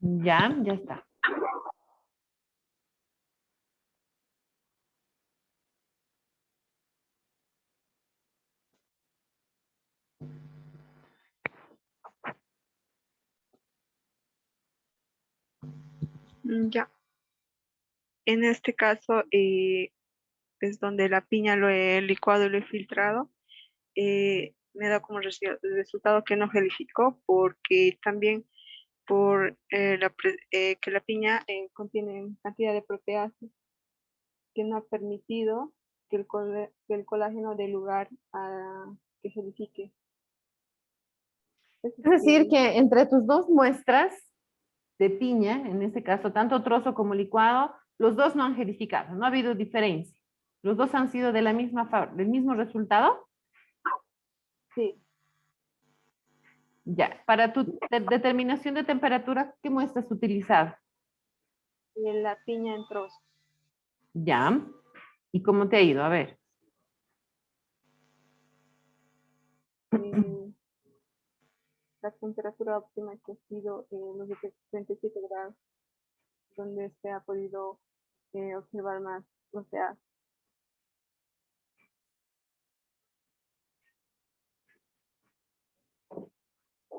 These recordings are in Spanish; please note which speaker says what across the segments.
Speaker 1: Ya está.
Speaker 2: Ya. En este caso es donde la piña lo he licuado y lo he filtrado. Me da como resultado que no gelificó porque también por que la piña contiene cantidad de proteasas que no ha permitido que el colágeno dé lugar a que gelifique. Eso
Speaker 1: Es decir,
Speaker 2: sería.
Speaker 1: que entre tus dos muestras de piña, en este caso, tanto trozo como licuado, los dos no han gelificado, no ha habido diferencia. Los dos han sido de la del mismo resultado.
Speaker 2: Sí,
Speaker 1: Ya, para tu determinación de temperatura, ¿qué muestras utilizar?
Speaker 2: la piña en trozos.
Speaker 1: Ya. ¿Y cómo te ha ido? A ver.
Speaker 2: Eh, la temperatura óptima que ha sido los de 37 grados, donde se ha podido observar más, o sea,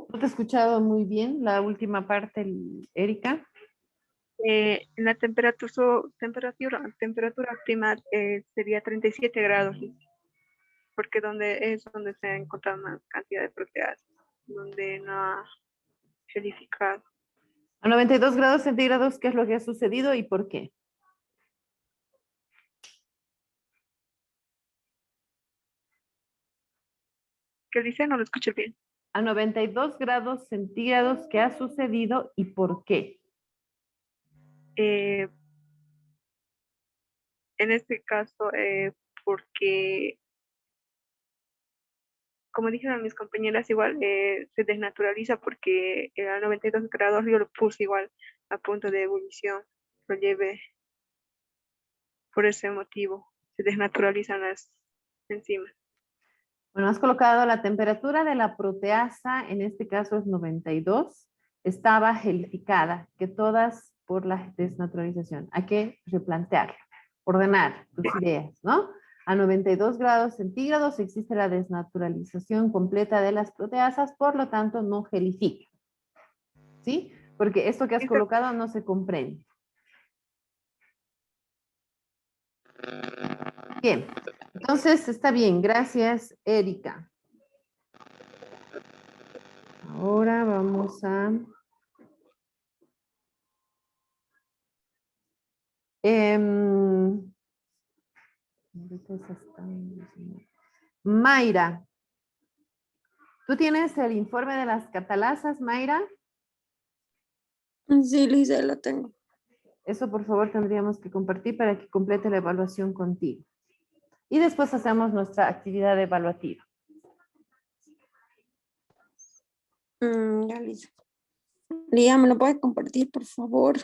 Speaker 1: No te he escuchado muy bien la última parte, Erika.
Speaker 2: en la temperatura óptima sería 37 grados, porque es donde se ha encontrado más cantidad de proteínas, donde no ha gelificado.
Speaker 1: A 92 grados centígrados, ¿qué es lo que ha sucedido y por qué?
Speaker 2: ¿Qué dice? No lo escuché bien.
Speaker 1: A 92 grados centígrados, ¿qué ha sucedido y por qué?
Speaker 2: Eh, en este caso, porque, como dijeron mis compañeras, igual se desnaturaliza porque a 92 grados yo lo puse igual a punto de ebullición, lo llevé por ese motivo, se desnaturalizan las enzimas.
Speaker 1: Bueno, has colocado la temperatura de la proteasa, en este caso es 92, estaba gelificada, que todas por la desnaturalización. Hay que replantearlo, ordenar tus ideas, ¿no? A 92 grados centígrados existe la desnaturalización completa de las proteasas, por lo tanto no gelifica, ¿sí? Porque esto que has colocado no se comprende. Bien, entonces está bien, gracias, Erika. Ahora vamos a... Mayra, ¿tú tienes el informe de las catalasas, Mayra?
Speaker 3: Sí, Lisa, lo tengo.
Speaker 1: Eso por favor tendríamos que compartir para que complete la evaluación contigo. Y después hacemos nuestra actividad evaluativa.
Speaker 3: Ya, Lisa. Lía, ¿me lo puede compartir, por favor?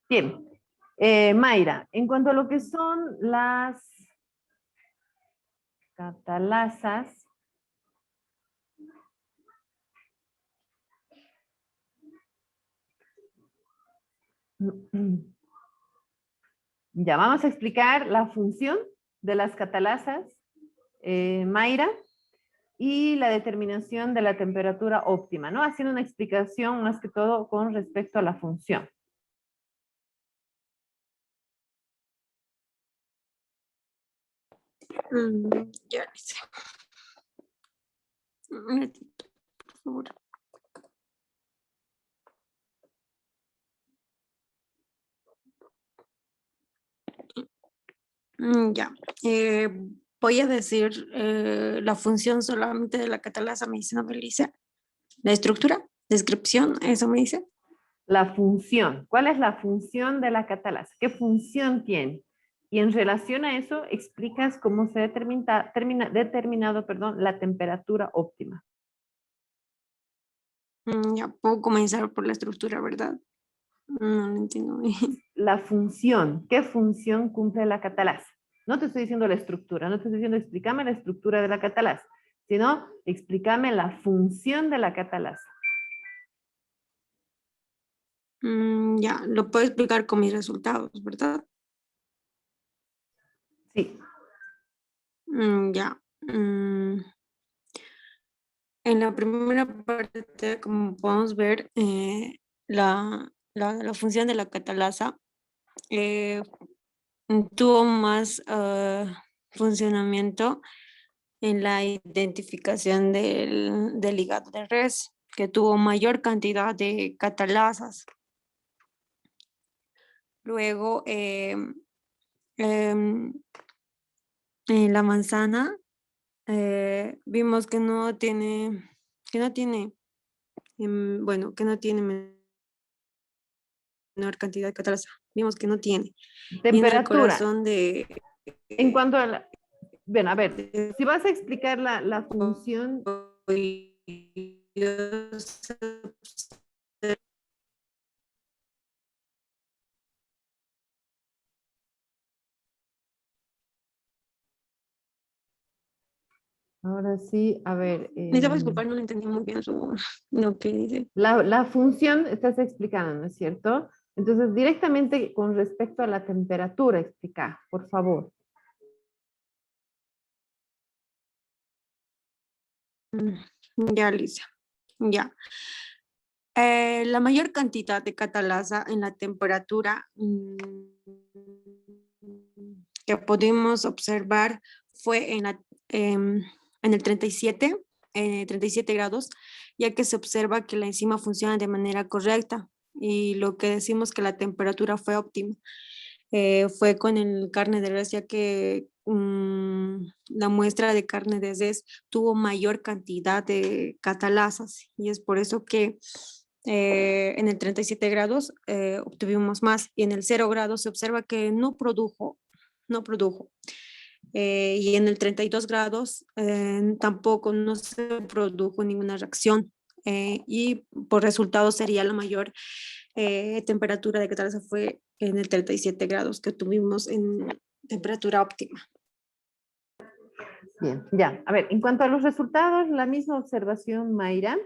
Speaker 1: Bien, Mayra, en cuanto a lo que son las catalasas, ya vamos a explicar la función de las catalasas, Mayra, y la determinación de la temperatura óptima, ¿no? Haciendo una explicación más que todo con respecto a la función.
Speaker 3: Ya, Lisa. Un minutito, por favor. Ya. Voy a decir la función solamente de la catalasa, me dice, ¿no, Lisa? La estructura, descripción, eso me dice.
Speaker 1: La función. ¿Cuál es la función de la catalasa? ¿Qué función tiene? Y en relación a eso, explicas cómo se ha determinado la temperatura óptima.
Speaker 3: Ya puedo comenzar por la estructura, ¿verdad? No lo entiendo bien.
Speaker 1: La función, ¿qué función cumple la catalasa? No te estoy diciendo la estructura, no te estoy diciendo explícame la estructura de la catalasa, sino explícame la función de la catalasa.
Speaker 3: Ya, lo puedo explicar con mis resultados, ¿verdad?
Speaker 1: Sí,
Speaker 3: Ya. En la primera parte, como podemos ver, la función de la catalasa eh, tuvo más funcionamiento en la identificación del hígado de res, que tuvo mayor cantidad de catalasas. Luego, em, en la manzana, vimos que no tiene, bueno, que no tiene menor cantidad de catalasa. Vimos que no tiene. Y en el
Speaker 1: temperatura.
Speaker 3: corazón de
Speaker 1: En cuanto a la, bueno, a ver,
Speaker 3: de
Speaker 1: si vas a explicar la función, ahora sí, a ver,
Speaker 3: necesito disculpar, no le entendí muy bien lo que dice.
Speaker 1: la función estás explicando, ¿no es cierto? Entonces, directamente con respecto a la temperatura, explica, por favor.
Speaker 3: Ya, Lisa. Ya. La mayor cantidad de catalasa en la temperatura que pudimos observar fue en el 37 grados, ya que se observa que la enzima funciona de manera correcta y lo que decimos que la temperatura fue óptima. Fue con el carne de res, ya que la muestra de carne de res tuvo mayor cantidad de catalasas y es por eso que en el 37 grados obtuvimos más y en el 0 grados se observa que no produjo. Y en el 32 grados tampoco no se produjo ninguna reacción y por resultado sería la mayor temperatura de catarata fue en el 37 grados que tuvimos en temperatura óptima.
Speaker 1: Bien, ya. A ver, en cuanto a los resultados, la misma observación, Mayra.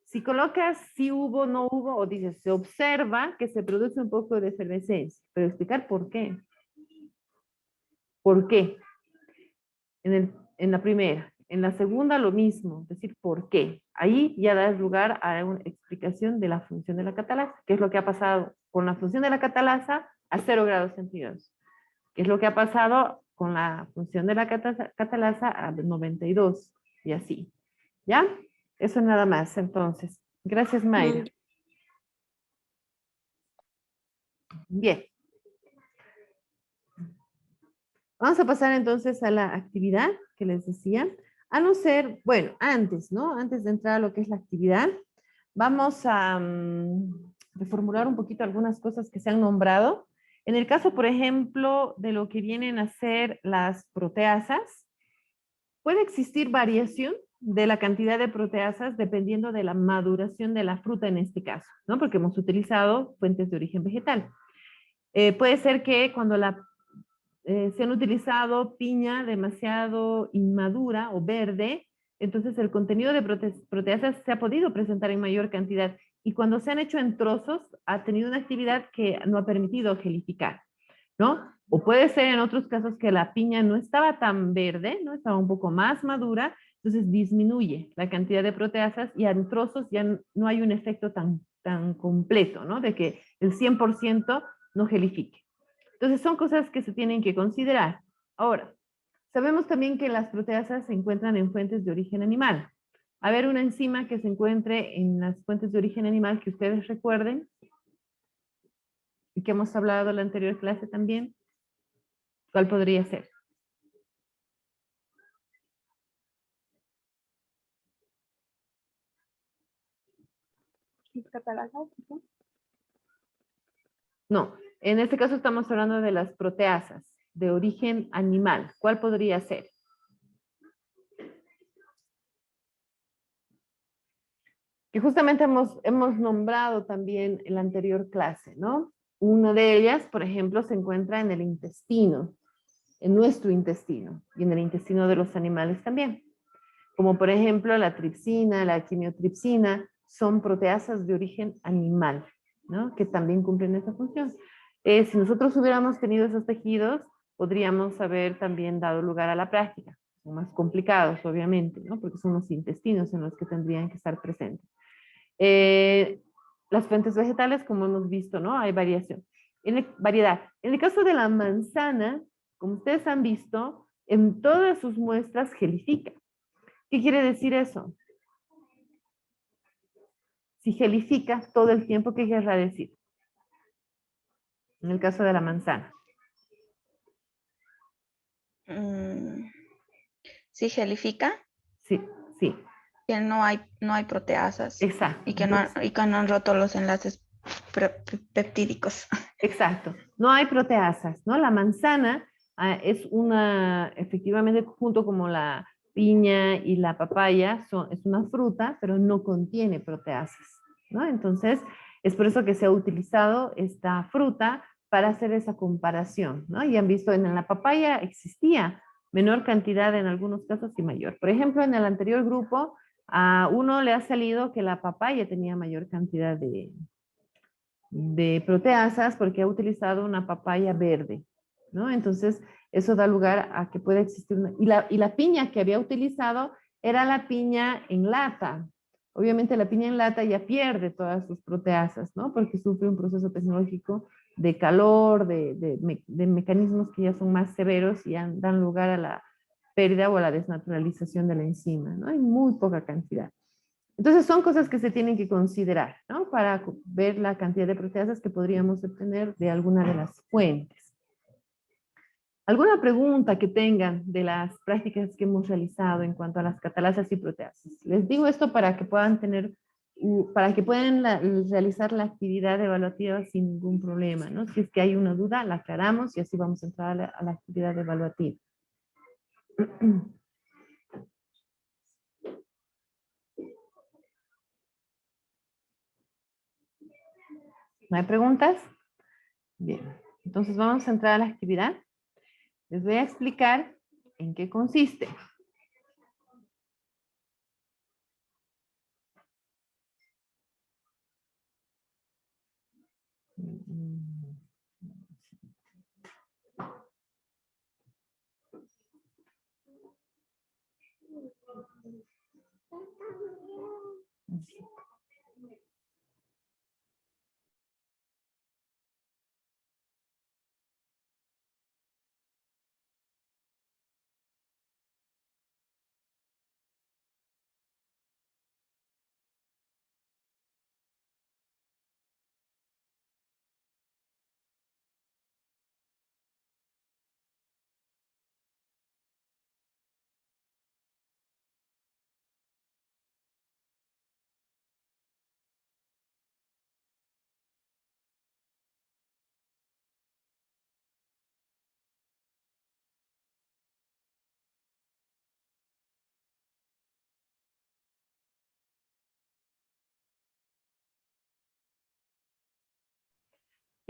Speaker 1: Si colocas si hubo, no hubo, o dices, se observa que se produce un poco de efervescencia, pero explicar por qué. ¿Por qué? En la primera. En la segunda, lo mismo, decir por qué. Ahí ya das lugar a una explicación de la función de la catalasa. ¿Qué es lo que ha pasado con la función de la catalasa a 0 grados centígrados? ¿Qué es lo que ha pasado con la función de la catalasa a 92? Y así. ¿Ya? Eso nada más, entonces. Gracias, Mayra. Bien. Vamos a pasar entonces a la actividad que les decía. A no ser, bueno, antes, ¿no? Antes de entrar a lo que es la actividad, vamos a reformular un poquito algunas cosas que se han nombrado. En el caso, por ejemplo, de lo que vienen a ser las proteasas, puede existir variación de la cantidad de proteasas dependiendo de la maduración de la fruta en este caso, ¿no? Porque hemos utilizado fuentes de origen vegetal. Puede ser que cuando se han utilizado piña demasiado inmadura o verde, entonces el contenido de proteasas se ha podido presentar en mayor cantidad y cuando se han hecho en trozos ha tenido una actividad que no ha permitido gelificar, ¿no? O puede ser en otros casos que la piña no estaba tan verde, ¿no? Estaba un poco más madura, entonces disminuye la cantidad de proteasas y en trozos ya no hay un efecto tan completo, ¿no? De que el 100% no gelifique. Entonces son cosas que se tienen que considerar. Ahora, sabemos también que las proteasas se encuentran en fuentes de origen animal. A ver, una enzima que se encuentre en las fuentes de origen animal que ustedes recuerden y que hemos hablado en la anterior clase también. ¿Cuál podría ser? No, en este caso estamos hablando de las proteasas de origen animal. ¿Cuál podría ser? que justamente hemos nombrado también en la anterior clase, ¿no? Una de ellas, por ejemplo, se encuentra en el intestino, en nuestro intestino y en el intestino de los animales también. Como por ejemplo la tripsina, la quimiotripsina, son proteasas de origen animal, ¿no? Que también cumplen esa función. Si nosotros hubiéramos tenido esos tejidos, podríamos haber también dado lugar a la práctica. Son más complicados, obviamente, ¿no? Porque son los intestinos en los que tendrían que estar presentes. Las fuentes vegetales, como hemos visto, ¿no? Hay variación. Variedad. En el caso de la manzana, como ustedes han visto, en todas sus muestras gelifica. ¿Qué quiere decir eso? Si gelifica todo el tiempo, ¿qué querrá decir? En el caso de la manzana.
Speaker 4: Si gelifica,
Speaker 1: Sí, sí.
Speaker 4: que no hay proteasas.
Speaker 1: Exacto.
Speaker 4: Y que no han roto los enlaces peptídicos.
Speaker 1: Exacto. No hay proteasas, ¿no? La manzana es efectivamente, junto como la piña y la papaya, es una fruta, pero no contiene proteasas, ¿no? Entonces, es por eso que se ha utilizado esta fruta para hacer esa comparación, ¿no? Y han visto, en la papaya existía menor cantidad en algunos casos y mayor. Por ejemplo, en el anterior grupo, a uno le ha salido que la papaya tenía mayor cantidad de proteasas porque ha utilizado una papaya verde, ¿no? Entonces, eso da lugar a que pueda existir y la piña que había utilizado era la piña en lata. Obviamente la piña en lata ya pierde todas sus proteasas, ¿no? Porque sufre un proceso tecnológico de calor, de mecanismos que ya son más severos y dan lugar a la pérdida o a la desnaturalización de la enzima, ¿no? Hay muy poca cantidad. Entonces son cosas que se tienen que considerar, ¿no? Para ver la cantidad de proteasas que podríamos obtener de alguna de las fuentes. ¿Alguna pregunta que tengan de las prácticas que hemos realizado en cuanto a las catalasas y proteasas? Les digo esto para que puedan realizar la actividad evaluativa sin ningún problema, ¿no? Si es que hay una duda, la aclaramos y así vamos a entrar a la actividad evaluativa. ¿No hay preguntas? Bien, entonces vamos a entrar a la actividad. Les voy a explicar en qué consiste.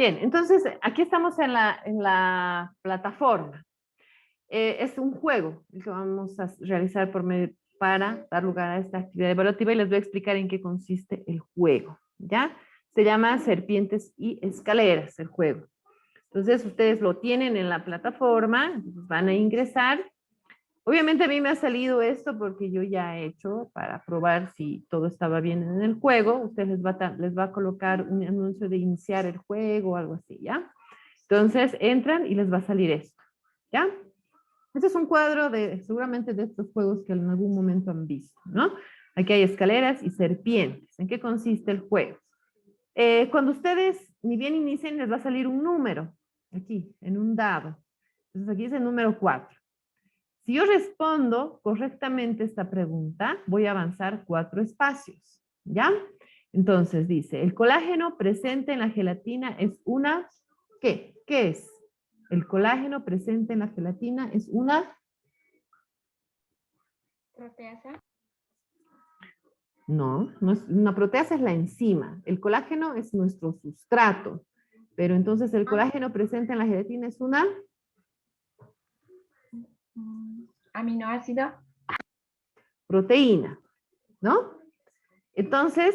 Speaker 1: Bien, entonces aquí estamos en la plataforma. Es un juego el que vamos a realizar para dar lugar a esta actividad evaluativa y les voy a explicar en qué consiste el juego, ¿ya? Se llama Serpientes y Escaleras, el juego. Entonces ustedes lo tienen en la plataforma, entonces van a ingresar. Obviamente a mí me ha salido esto porque yo ya he hecho para probar si todo estaba bien en el juego. Ustedes les va a colocar un anuncio de iniciar el juego o algo así, ¿ya? Entonces entran y les va a salir esto, ¿ya? Este es un cuadro seguramente de estos juegos que en algún momento han visto, ¿no? Aquí hay escaleras y serpientes. ¿En qué consiste el juego? Cuando ustedes ni bien inicien, les va a salir un número, aquí, en un dado. Entonces aquí es el número 4. Si yo respondo correctamente esta pregunta, voy a avanzar 4 espacios, ¿ya? Entonces dice, el colágeno presente en la gelatina es una, ¿qué? ¿Qué es? El colágeno presente en la gelatina es una
Speaker 4: Proteasa.
Speaker 1: No, una proteasa es la enzima. El colágeno es nuestro sustrato. Pero entonces el colágeno presente en la gelatina es una
Speaker 5: aminoácido.
Speaker 1: proteína, ¿no? Entonces,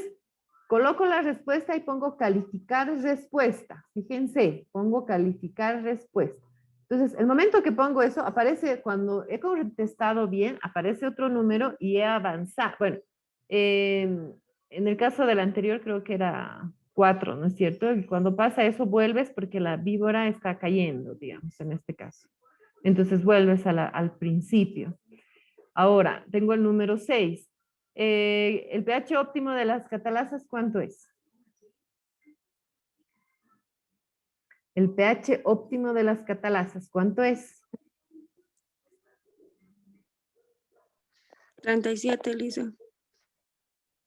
Speaker 1: coloco la respuesta y pongo calificar respuesta. Fíjense, pongo calificar respuesta. Entonces, el momento que pongo eso, aparece cuando he contestado bien, aparece otro número y he avanzado. Bueno, en el caso del anterior creo que era 4, ¿no es cierto? Y cuando pasa eso vuelves porque la víbora está cayendo, digamos, en este caso. Entonces vuelves al principio. Ahora, tengo el número 6. ¿El pH óptimo de las catalasas cuánto es? El pH óptimo de las catalasas, ¿cuánto es?
Speaker 3: 37, Lisa.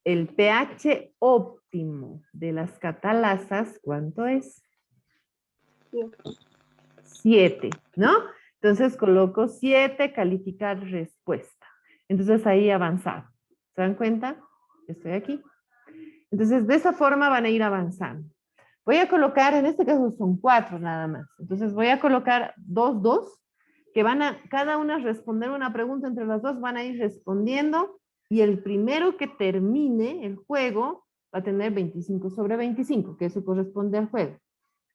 Speaker 1: El pH óptimo de las catalasas, ¿cuánto es? 7, ¿no? Entonces coloco 7, calificar respuesta. Entonces ahí avanzar. ¿Se dan cuenta? Estoy aquí. Entonces de esa forma van a ir avanzando. Voy a colocar, en este caso son 4 nada más. Entonces voy a colocar 2, que van a cada una responder una pregunta entre las dos, van a ir respondiendo y el primero que termine el juego va a tener 25 sobre 25, que eso corresponde al juego.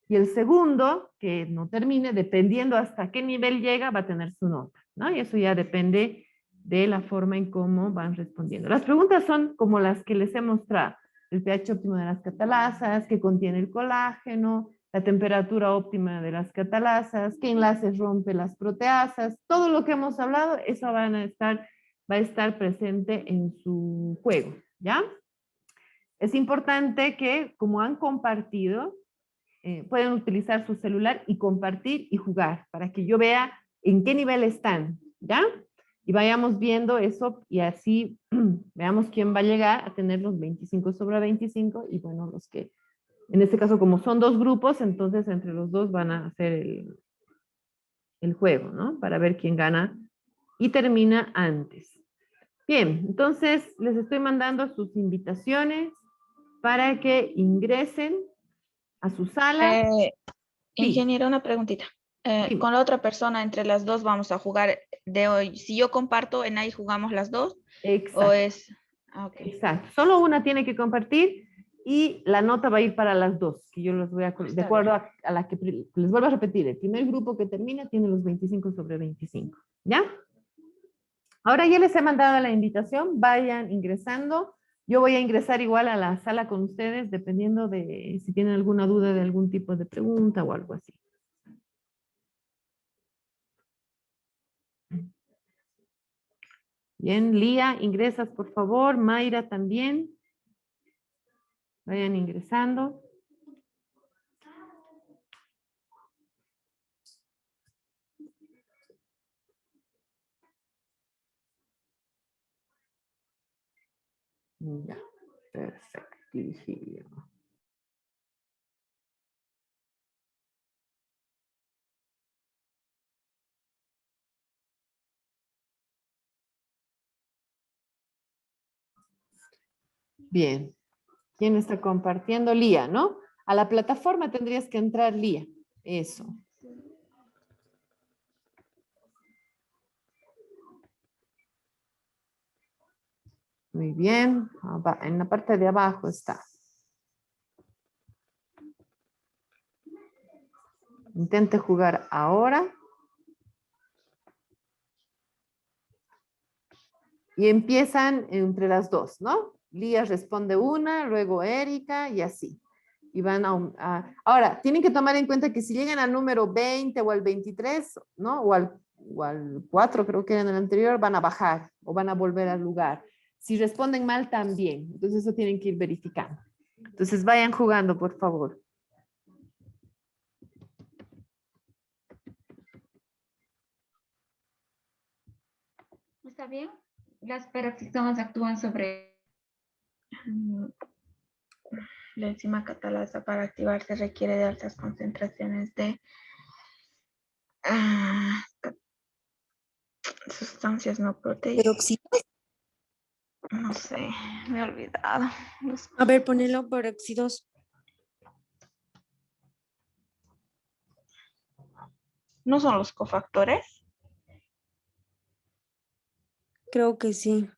Speaker 1: Y el segundo, que no termine, dependiendo hasta qué nivel llega, va a tener su nota, ¿no? Y eso ya depende de la forma en cómo van respondiendo. Las preguntas son como las que les he mostrado. El pH óptimo de las catalasas, qué contiene el colágeno, la temperatura óptima de las catalasas, qué enlaces rompe las proteasas, todo lo que hemos hablado, eso va a estar presente en su juego, ¿ya? Es importante que, como han compartido, pueden utilizar su celular y compartir y jugar para que yo vea en qué nivel están, ¿ya? Y vayamos viendo eso y así veamos quién va a llegar a tener los 25 sobre 25 y bueno, los que, en este caso como son 2 grupos, entonces entre los 2 van a hacer el juego, ¿no? Para ver quién gana y termina antes. Bien, entonces les estoy mandando sus invitaciones para que ingresen a su sala. Sí.
Speaker 4: Ingeniero, una preguntita.
Speaker 1: Dime.
Speaker 4: Con la otra persona, entre las dos vamos a jugar de hoy. Si yo comparto, en ahí jugamos las dos.
Speaker 1: Exacto.
Speaker 4: O es. Ok.
Speaker 1: Exacto. Solo una tiene que compartir y la nota va a ir para las dos, que yo los voy a, de
Speaker 4: Está
Speaker 1: acuerdo a la que les vuelvo a repetir, el primer grupo que termina tiene los 25 sobre 25. ¿Ya? Ahora ya les he mandado la invitación, vayan ingresando. Yo voy a ingresar igual a la sala con ustedes, dependiendo de si tienen alguna duda de algún tipo de pregunta o algo así. Bien, Lía, ingresas por favor. Mayra también. Vayan ingresando. Ya, perfecto. Bien. ¿Quién está compartiendo? Lía, ¿no? A la plataforma tendrías que entrar, Lía. Eso. Muy bien. En la parte de abajo está. Intente jugar ahora. Y empiezan entre las dos, ¿no? Lía responde una, luego Erika y así. Y van ahora, tienen que tomar en cuenta que si llegan al número 20 o al 23, ¿no? O al 4, creo que era en el anterior, van a bajar o van a volver al lugar. Si responden mal, también. Entonces eso tienen que ir verificando. Entonces vayan jugando, por favor.
Speaker 5: ¿Está bien? Las peroxisomas actúan sobre...
Speaker 4: La enzima catalasa para activarse requiere de altas concentraciones de sustancias no proteicas.
Speaker 3: Peroxidasa.
Speaker 4: No sé, me he olvidado.
Speaker 3: A ver, ponelo peróxidos.
Speaker 4: ¿No son los cofactores?
Speaker 3: Creo que sí.